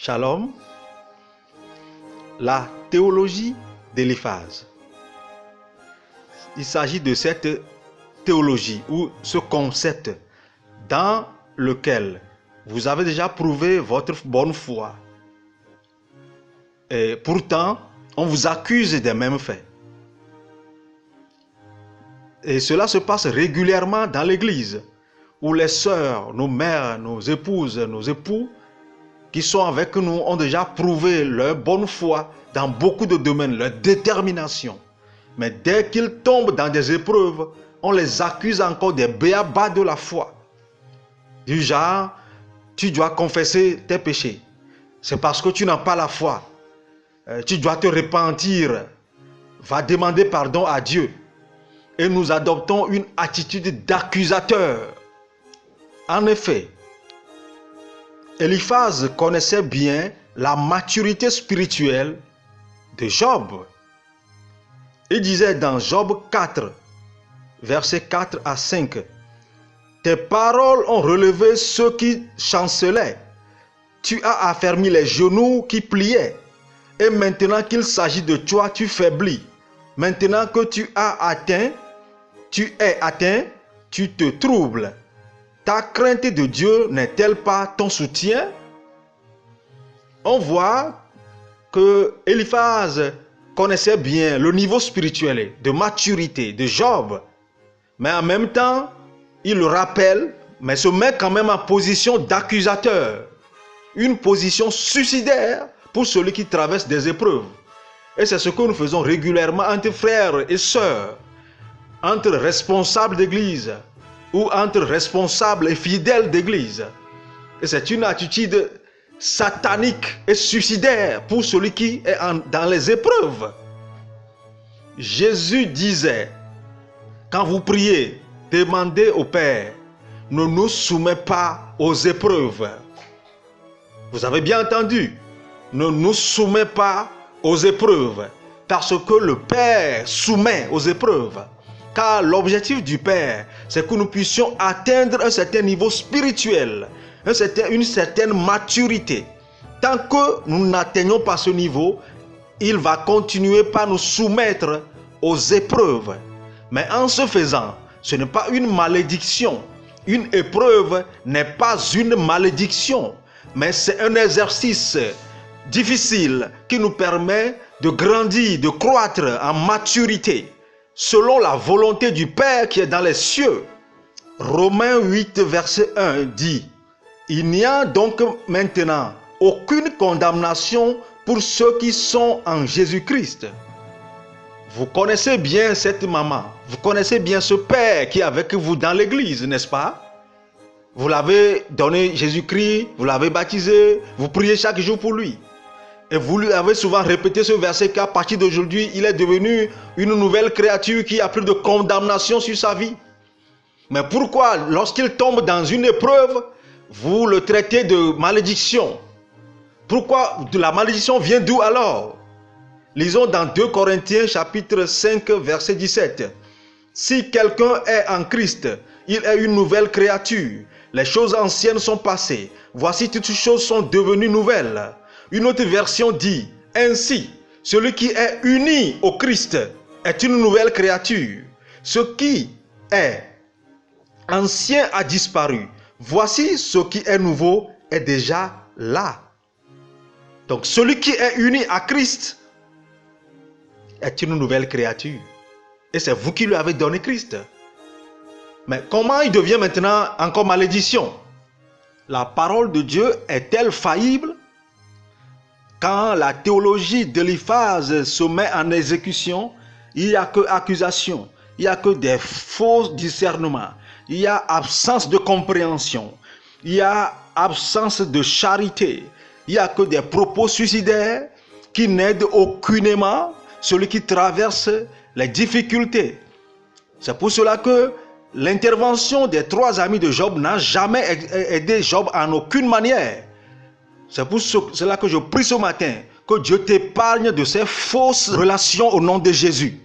Shalom. La théologie d'Éliphaz. Il s'agit de cette théologie ou ce concept dans lequel vous avez déjà prouvé votre bonne foi. Et pourtant, on vous accuse des mêmes faits. Et cela se passe régulièrement dans l'église, où les sœurs, nos mères, nos épouses, nos époux, qui sont avec nous, ont déjà prouvé leur bonne foi dans beaucoup de domaines, leur détermination. Mais dès qu'ils tombent dans des épreuves, on les accuse encore des béabas de la foi. Du genre, tu dois confesser tes péchés. C'est parce que tu n'as pas la foi. Tu dois te repentir. Va demander pardon à Dieu. Et nous adoptons une attitude d'accusateur. En effet, Éliphaz connaissait bien la maturité spirituelle de Job. Il disait dans Job 4, versets 4 à 5, « Tes paroles ont relevé ceux qui chancelaient. Tu as affermi les genoux qui pliaient. Et maintenant qu'il s'agit de toi, tu faiblis. Maintenant que tu es atteint, tu te troubles. Ta crainte de Dieu n'est-elle pas ton soutien? » On voit que Éliphaz connaissait bien le niveau spirituel de maturité de Job. Mais en même temps, il le rappelle, mais se met quand même en position d'accusateur. Une position suicidaire pour celui qui traverse des épreuves. Et c'est ce que nous faisons régulièrement entre frères et sœurs, entre responsables d'église ou entre responsables et fidèles d'église. Et c'est une attitude satanique et suicidaire pour celui qui est dans les épreuves. Jésus disait, quand vous priez, demandez au Père, ne nous soumets pas aux épreuves. Vous avez bien entendu, ne nous soumets pas aux épreuves, parce que le Père soumet aux épreuves. Car l'objectif du Père, c'est que nous puissions atteindre un certain niveau spirituel, une certaine maturité. Tant que nous n'atteignons pas ce niveau, il va continuer par nous soumettre aux épreuves. Mais en ce faisant, ce n'est pas une malédiction. Une épreuve n'est pas une malédiction, mais c'est un exercice difficile qui nous permet de grandir, de croître en maturité, selon la volonté du Père qui est dans les cieux. Romains 8, verset 1 dit, « Il n'y a donc maintenant aucune condamnation pour ceux qui sont en Jésus-Christ. » Vous connaissez bien cette maman, vous connaissez bien ce père qui est avec vous dans l'église, n'est-ce pas? Vous l'avez donné Jésus-Christ, vous l'avez baptisé, vous priez chaque jour pour lui. Et vous lui avez souvent répété ce verset qu'à partir d'aujourd'hui, il est devenu une nouvelle créature qui a plus de condamnation sur sa vie. Mais pourquoi, lorsqu'il tombe dans une épreuve, vous le traitez de malédiction? Pourquoi la malédiction vient d'où alors? Lisons dans 2 Corinthiens chapitre 5 verset 17. « Si quelqu'un est en Christ, il est une nouvelle créature. Les choses anciennes sont passées. Voici toutes choses sont devenues nouvelles. » Une autre version dit, « Ainsi, celui qui est uni au Christ est une nouvelle créature. Ce qui est ancien a disparu. Voici ce qui est nouveau est déjà là. » Donc celui qui est uni à Christ est une nouvelle créature. Et c'est vous qui lui avez donné Christ. Mais comment il devient maintenant encore malédiction? La parole de Dieu est-elle faillible? Quand la théologie d'Éliphaz se met en exécution, il n'y a que accusation, il n'y a que des faux discernements, il y a absence de compréhension, il y a absence de charité, il n'y a que des propos suicidaires qui n'aident aucunement celui qui traverse les difficultés. C'est pour cela que l'intervention des 3 amis de Job n'a jamais aidé Job en aucune manière. C'est pour cela que je prie ce matin que Dieu t'épargne de ces fausses relations au nom de Jésus.